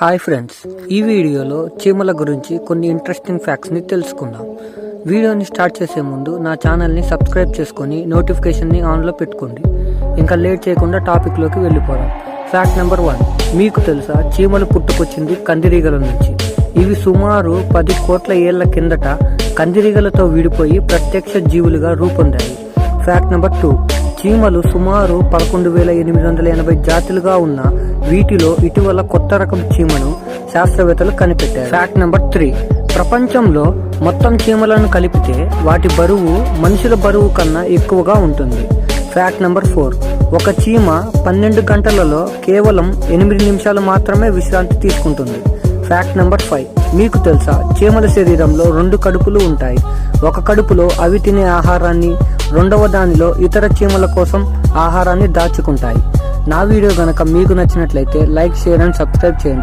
Hi friends, ఈ వీడియోలో చీమల గురించి కొన్ని ఇంట్రెస్టింగ్ ఫ్యాక్ట్స్ని తెలుసుకుందాం. వీడియోని స్టార్ట్ చేసే ముందు నా ఛానల్ని సబ్స్క్రైబ్ చేసుకొని నోటిఫికేషన్ని ఆన్లో పెట్టుకోండి. ఇంకా లేట్ చేయకుండా టాపిక్లోకి వెళ్ళిపోదాం. ఫ్యాక్ట్ నెంబర్ 1, మీకు తెలుసా చీమలు పుట్టుకొచ్చింది కందిరీగల నుంచి. ఇవి సుమారు 10 కోట్ల ఏళ్ల కిందట కందిరీగలతో విడిపోయి ప్రత్యక్ష జీవులుగా రూపొందాయి. ఫ్యాక్ట్ నెంబర్ 2, చీమలు సుమారు 11,880 జాతులుగా ఉన్న వీటిలో ఇటీవల కొత్త రకం చీమను శాస్త్రవేత్తలు కనిపెట్టారు. ఫ్యాక్ట్ నెంబర్ 3, ప్రపంచంలో మొత్తం చీమలను కలిపితే వాటి బరువు మనుషుల బరువు కన్నా ఎక్కువగా ఉంటుంది. ఫ్యాక్ట్ నెంబర్ 4, ఒక చీమ 12 గంటలలో కేవలం 8 నిమిషాలు మాత్రమే విశ్రాంతి తీసుకుంటుంది. ఫ్యాక్ట్ నెంబర్ 5, మీకు తెలుసా చీమల శరీరంలో 2 కడుపులు ఉంటాయి. ఒక కడుపులో అవి తినే ఆహారాన్ని, రెండవ దానిలో ఇతర చీమల కోసం ఆహారాన్ని దాచుకుంటాయి. నా వీడియో గనక మీకు నచ్చినట్లయితే లైక్, షేర్ అండ్ సబ్స్క్రైబ్ చేయండి.